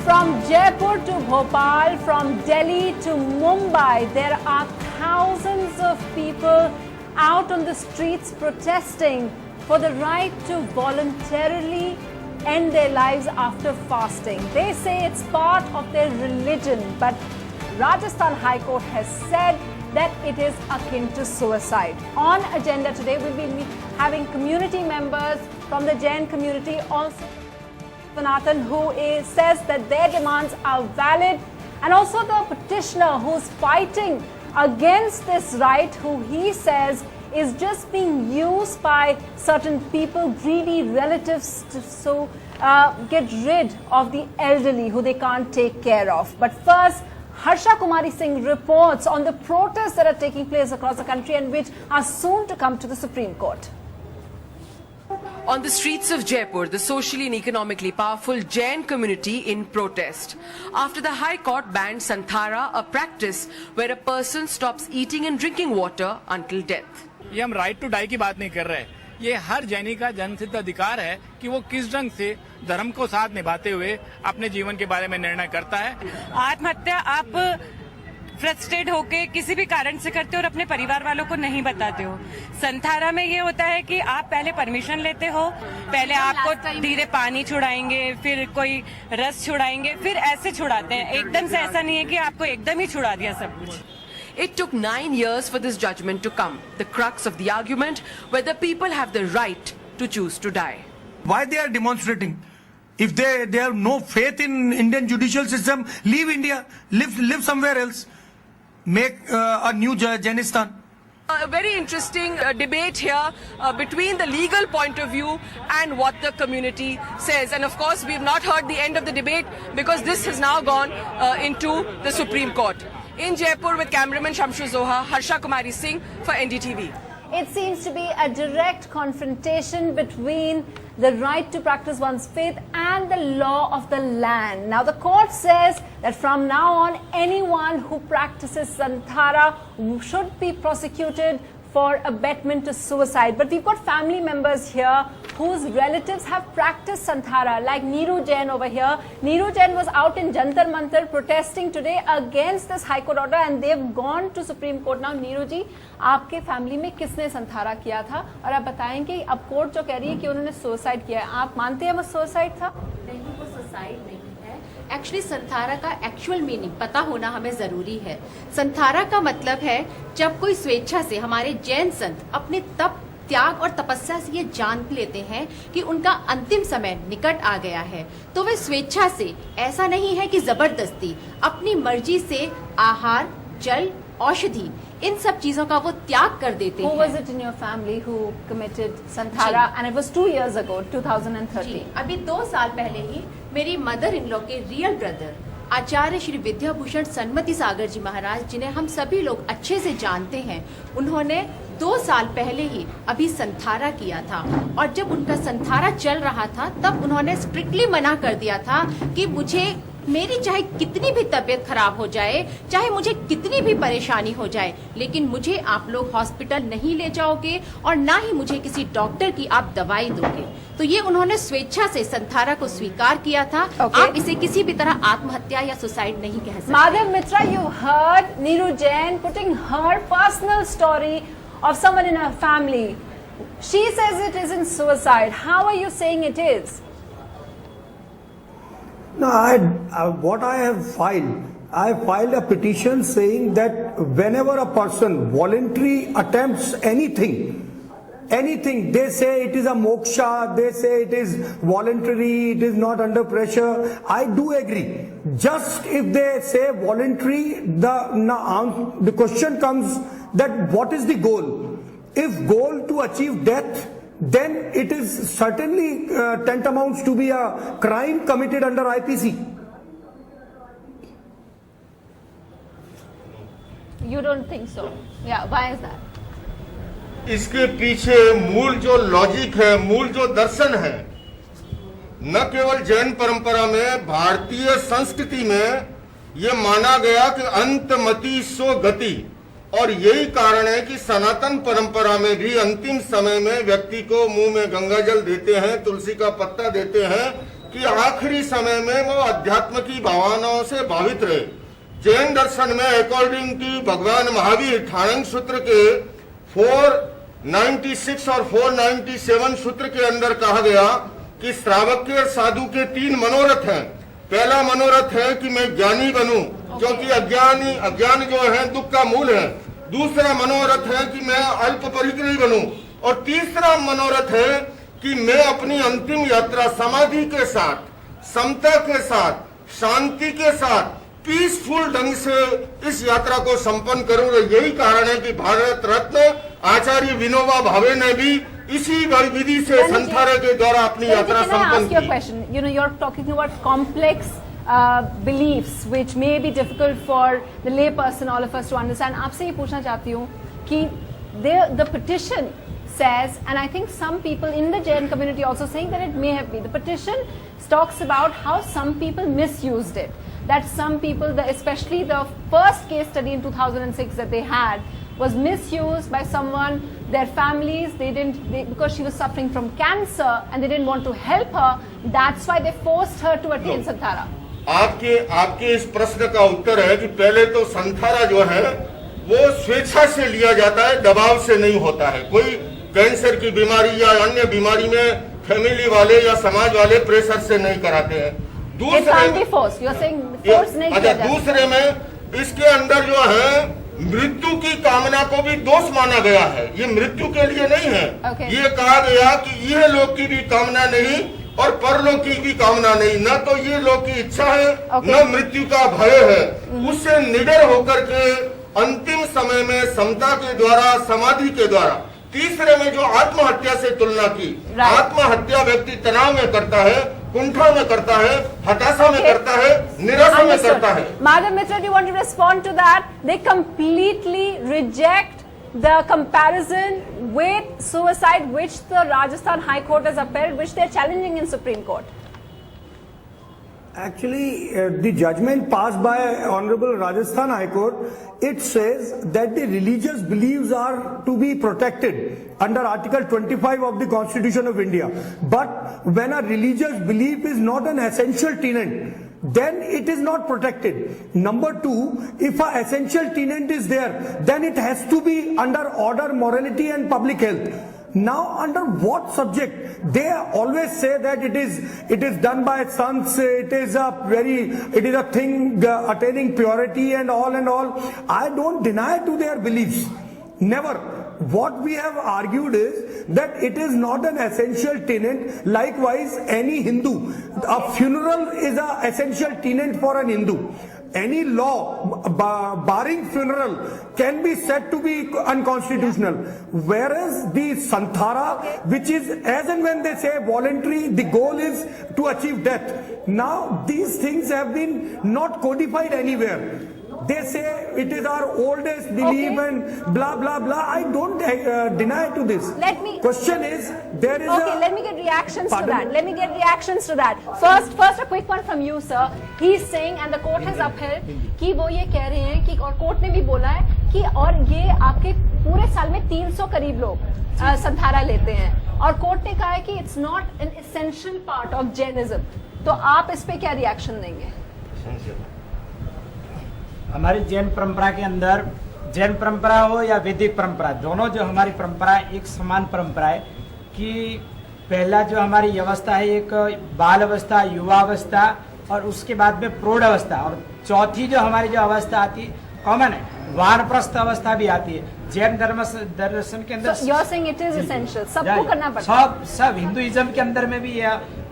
From Jaipur to Bhopal, from Delhi to Mumbai, there are thousands of people out on the streets protesting for the right to voluntarily end their lives after fasting. They say it's part of their religion, but Rajasthan High Court has said that it is akin to suicide. On agenda today, we'll be having community members from the Jain community, also Sanatan, who says that their demands are valid, and also the petitioner who's fighting against this right, who he says is just being used by certain people, greedy relatives, to get rid of the elderly who they can't take care of. But first, Harsha Kumari Singh reports on the protests that are taking place across the country and which are soon to come to the Supreme Court. On the streets of Jaipur, the socially and economically powerful Jain community in protest after the High Court banned Santhara, a practice where a person stops eating and drinking water until death. ये हम right to die की बात नहीं कर रहे, ये हर जैनी का जन्मसिद्ध अधिकार है कि वो किस ढंग से धर्म को साथ निभाते हुए अपने जीवन के बारे में निर्णय करता है। आत्महत्या आप फ्रस्ट्रेट होके किसी भी कारण से करते हो और अपने परिवार वालों को नहीं बताते हो। संथारा में ये होता है कि आप पहले परमिशन लेते हो, पहले आपको धीरे पानी छुड़ाएंगे, फिर कोई रस छुड़ाएंगे, फिर ऐसे छुड़ाते हैं। एकदम से ऐसा नहीं है कि आपको एकदम ही छुड़ा दिया सब कुछ। It took 9 years for this judgment to come, the crux of the argument whether people have the right to choose to die. Why they are demonstrating? If they have no faith in Indian judicial system, leave India, live somewhere else, make a new Jainistan. A very interesting debate here between the legal point of view and what the community says. And of course, we have not heard the end of the debate because this has now gone into the Supreme Court. In Jaipur with cameraman Shamshu Zoha, Harsha Kumari Singh for NDTV. It seems to be a direct confrontation between the right to practice one's faith and the law of the land. Now, the court says that from now on, anyone who practices Santhara should be prosecuted for abetment to suicide. But we've got family members here whose relatives have practiced Santhara, like Neeru Jain over here. Neeru Jain was out in Jantar Mantar protesting today against this High Court order, and they've gone to Supreme Court. Now, Neeru ji, आपके family में किसने संथारा किया था और आप बताएं कि अब कोर्ट जो कह रही है कि उन्होंने सुसाइड किया है, आप मानते हैं वो सुसाइड था? नहीं, वो सुसाइड नहीं है। एक्चुअली संथारा का एक्चुअल मीनिंग पता होना हमें जरूरी है। संथारा का मतलब है जब कोई स्वेच्छा से, हमारे जैन संत अपने तप, त्याग और तपस्या से ये जान लेते हैं कि उनका अंतिम समय निकट आ गया है, तो वे स्वेच्छा से, ऐसा नहीं है कि जबरदस्ती, अपनी मर्जी से आहार, जल, औषधि, इन सब चीजों का वो त्याग कर देते हैं। Who was it in your family who committed Santhara? And it was 2 years ago, 2013. अभी 2 साल पहले ही मेरी मदर इन लॉ के रियल ब्रदर आचार्य श्री विद्याभूषण सन्मति सागर जी महाराज, जिन्हें हम सभी लोग अच्छे से जानते हैं, उन्होंने 2 साल पहले ही अभी संथारा किया था। और जब उनका संथारा चल रहा था तब उन्होंने स्ट्रिक्टली मना कर दिया था कि मुझे, मेरी चाहे कितनी भी तबीयत खराब हो जाए, चाहे मुझे कितनी भी परेशानी हो जाए, लेकिन मुझे आप लोग हॉस्पिटल नहीं ले जाओगे और ना ही मुझे किसी डॉक्टर की आप दवाई दोगे। तो ये उन्होंने स्वेच्छा से संथारा को स्वीकार किया था। आप इसे किसी भी तरह आत्महत्या या सुसाइड नहीं कह सकते। Madhav Mitra, you heard Neeru Jain putting her personal story of someone in her family. She says it isn't suicide. How are you saying it is? No, what I have filed a petition saying that whenever a person voluntarily attempts anything, they say it is a moksha, they say it is voluntary, it is not under pressure. I do agree. Just if they say voluntary, the question comes that what is the goal? If goal to achieve death, then it is certainly tantamounts to be a crime committed under IPC. You don't think so? Yeah, why is that? इसके पीछे मूल जो logic है, मूल जो दर्शन है, न केवल जैन परंपरा में, भारतीय संस्कृति में ये माना गया कि अंतमति सो गति, और यही कारण है कि सनातन परंपरा में भी अंतिम समय में व्यक्ति को मुंह में गंगा जल देते हैं, तुलसी का पत्ता देते हैं, कि आखिरी समय में वो अध्यात्म की भावनाओं से भावित रहे। जैन दर्शन में अकॉर्डिंग टू भगवान महावीर ठाणंग सूत्र के 496 और 497 सूत्र के अंदर कहा गया कि श्रावकीय साधु के 3 मनोरथ हैं। पहला मनोरथ है कि मैं ज्ञानी बनूं, क्योंकि अज्ञान जो है दुख का मूल है। दूसरा मनोरथ है कि मैं अल्प परिग्रही बनूं, और तीसरा मनोरथ है कि मैं अपनी अंतिम यात्रा समाधि के साथ, समता के साथ, शांति के साथ, पीसफुल ढंग से इस यात्रा को संपन्न करूं। यही कारण है कि भारत रत्न आचार्य विनोबा भावे ने भी इसी विधि से संथारा के द्वारा अपनी यात्रा संपन्न की। Question. You know, you're talking about complex beliefs which may be difficult for the lay person, all of us to understand. आपसे ये पूछना चाहती हूँ कि the petition says, and I think some people in the Jain community also saying that it may have been. The petition talks about how some people misused it. That some people, especially the first case study in 2006 that they had, was misused by someone, their families, because she was suffering from cancer and they didn't want to help her. That's why they forced her to attain Santhara. आपके इस प्रश्न का उत्तर है कि पहले तो संथारा जो है वो स्वेच्छा से लिया जाता है, दबाव से नहीं होता है। कोई कैंसर की बीमारी या अन्य बीमारी में फैमिली वाले या समाज वाले प्रेशर से नहीं कराते हैं। दूसरे में इसके अंदर जो है मृत्यु की कामना को भी दोष माना गया है। ये मृत्यु के लिए नहीं है। ये कहा गया कि यह लोक की भी कामना नहीं और परलोक की भी कामना नहीं, न तो ये लोक की इच्छा है न मृत्यु का भय है। उससे निडर होकर के अंतिम समय में समता के द्वारा, समाधि के द्वारा, तीसरे में जो आत्महत्या से तुलना की, आत्महत्या व्यक्ति तनाव में करता है, कुंठा में करता है, हताशा में करता है, निराशा में करता है। Madam Mitra, do you want to respond to that? They completely reject the comparison with suicide which the Rajasthan High Court has upheld, which they are challenging in Supreme Court. Actually, the judgment passed by Honorable Rajasthan High Court, it says that the religious beliefs are to be protected under Article 25 of the Constitution of India. But when a religious belief is not an essential tenet, then it is not protected. Number 2, if an essential tenet is there, then it has to be under order, morality and public health. Now, under what subject? They always say that it is done by sons. It is a thing attaining purity and all. I don't deny to their beliefs. Never. What we have argued is that it is not an essential tenet. Likewise, any Hindu, a funeral is an essential tenet for an Hindu. Any law barring funeral can be said to be unconstitutional. Whereas the Santhara, which is as and when they say voluntary, the goal is to achieve death. Now these things have been not codified anywhere. They say it is our oldest belief and blah blah blah. I don't deny to this. Question is, there is let me get reactions to that. Let me get reactions to that. First a quick one from you, sir. He's saying, and the court has upheld, कि वो ये कह रहे हैं कि, और court ने भी बोला है कि, और ये आपके पूरे साल में 300 करीब लोग संथारा लेते हैं, और कोर्ट ने कहा है कि it's not an essential part of Jainism. तो आप इस पे क्या रिएक्शन देंगे? हमारी जैन परंपरा के अंदर, जैन परंपरा हो या वैदिक परंपरा, दोनों जो हमारी परंपरा है एक समान परंपरा है कि पहला जो हमारी अवस्था है एक बाल अवस्था, युवा अवस्था और उसके बाद में प्रौढ़ अवस्था, और चौथी जो हमारी जो अवस्था आती है कॉमन है, वानप्रस्थ अवस्था भी आती है। जैन दर्शन के अंदर so you're saying it is essential, सबको करना पड़ता है। सब हिंदुइज्म के अंदर में भी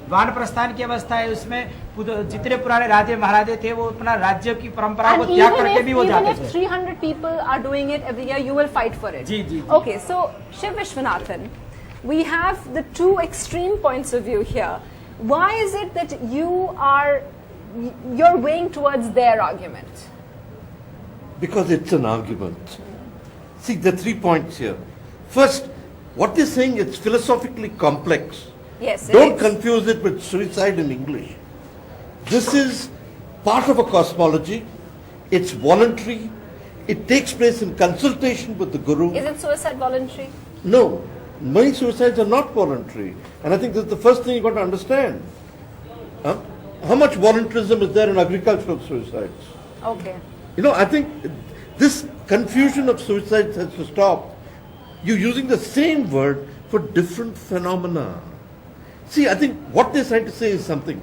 वानप्रस्थान की अवस्था है, उसमें जितने पुराने राजे महाराजे थे वो अपना राज्य की परंपरा को त्याग करके भी वो जाते थे। 300 people are doing it every year, you will fight for it. Ji. Okay, so Shiv Vishwanathan, we have the two extreme points of view here. Why is it that you're weighing towards their argument? Because it's an argument. See, the 3 points here. First, what they're saying, it's philosophically complex. Yes, Don't confuse it with suicide in English. This is part of a cosmology. It's voluntary. It takes place in consultation with the Guru. Isn't suicide voluntary? No, many suicides are not voluntary. And I think that's the first thing you've got to understand. How much voluntarism is there in agricultural suicides? Okay. You know, I think this confusion of suicides has to stop. You're using the same word for different phenomena. See, I think what they're trying to say is something.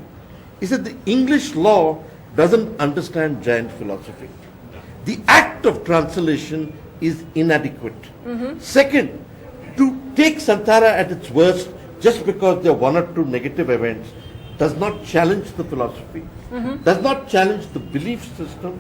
Is that the English law doesn't understand Jain philosophy. The act of translation is inadequate. Second, to take Santhara at its worst just because there are one or two negative events does not challenge the philosophy, does not challenge the belief system,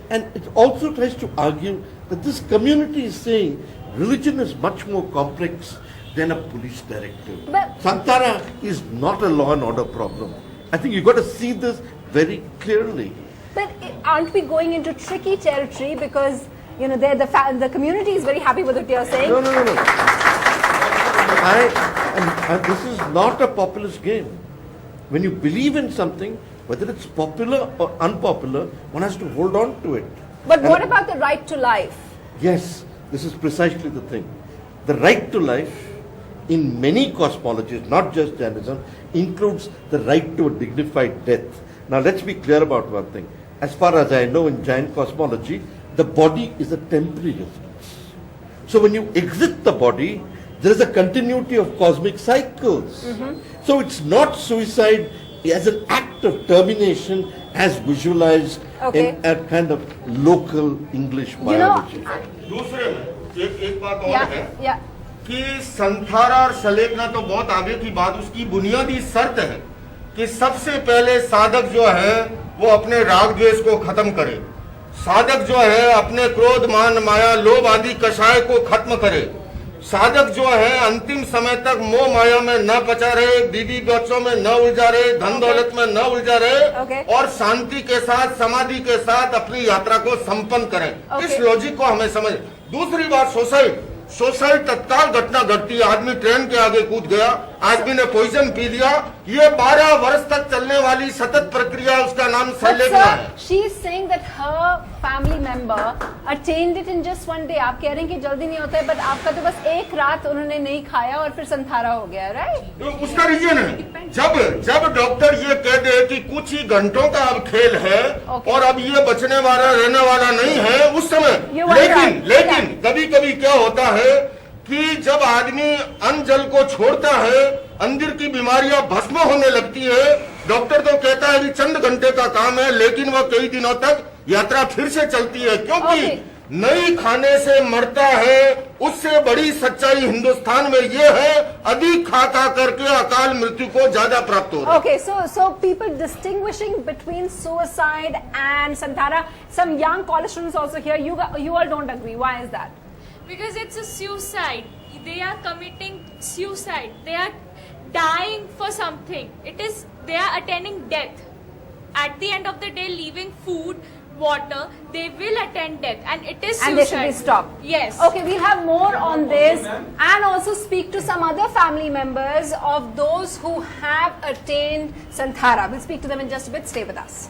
and it also tries to argue that this community is saying religion is much more complex than a police directive. But- Santhara is not a law and order problem. I think you've got to see this very clearly. But aren't we going into tricky territory because, you know, the community is very happy with what you're saying? No. This is not a populist game. When you believe in something, whether it's popular or unpopular, one has to hold on to it. But And- what about the right to life? Yes, this is precisely the thing. The right to life in many cosmologies, not just Jainism, includes the right to a dignified death. Now let's be clear about one thing. As far as I know in Jain cosmology, the body is a temporary residence. So when you exit the body, there is a continuity of cosmic cycles. So it's not suicide as an act of termination as visualized Okay. in a kind of local English You know, biology. दूसरे में एक बात और yeah, है yeah. कि संथारा और सलेखना तो बहुत आगे की बात, उसकी बुनियादी शर्त है कि सबसे पहले साधक जो है वो अपने राग द्वेष को खत्म करे, साधक जो है अपने क्रोध मान माया लोभ आदि कषाय को खत्म करे, साधक जो है अंतिम समय तक मोह माया में न पचा रहे, बीवी बच्चों में न उलझा रहे, धन दौलत में न उलझा रहे और शांति के साथ समाधि के साथ अपनी यात्रा को संपन्न करें। इस लॉजिक को हमें समझ। दूसरी बात, सोसाइटी तत्काल घटना घटती है, आदमी ट्रेन के आगे कूद गया, आदमी ने पॉइजन पी लिया, ये 12 वर्ष तक चलने वाली सतत प्रक्रिया, उसका नाम But संलेखना sir, है। she is saying that her family member attained it in just one day. आप कह रहे हैं कि जल्दी नहीं होता है, but आपका तो बस एक रात उन्होंने नहीं खाया और फिर संथारा हो गया, right? तो उसका रीजन है, जब डॉक्टर ये कह दे कि कुछ ही घंटों का अब खेल है और अब ये बचने वाला रहने वाला नहीं है, उस समय You were right. लेकिन कभी कभी क्या होता है कि जब आदमी अन्न जल को छोड़ता है, अंदर की बीमारियां भस्म होने लगती है, डॉक्टर तो कहता है कि चंद घंटे का काम है, लेकिन वह कई दिनों तक यात्रा फिर से चलती है, क्योंकि नहीं खाने से मरता है। उससे बड़ी सच्चाई हिंदुस्तान में ये है, अधिक खा करके अकाल मृत्यु को ज्यादा प्राप्त हो रहा है। Okay, so people distinguishing between suicide and santhara. Some young college students also here. You all don't agree. Why is that? Because it's a suicide. They are committing suicide. They are dying for something. They are attending death. At the end of the day, leaving food, water, they will attend death, and it is suicide. And they should be stopped. Yes. Okay, we'll have more on this and also speak to some other family members of those who have attained santhara. We'll speak to them in just a bit. Stay with us.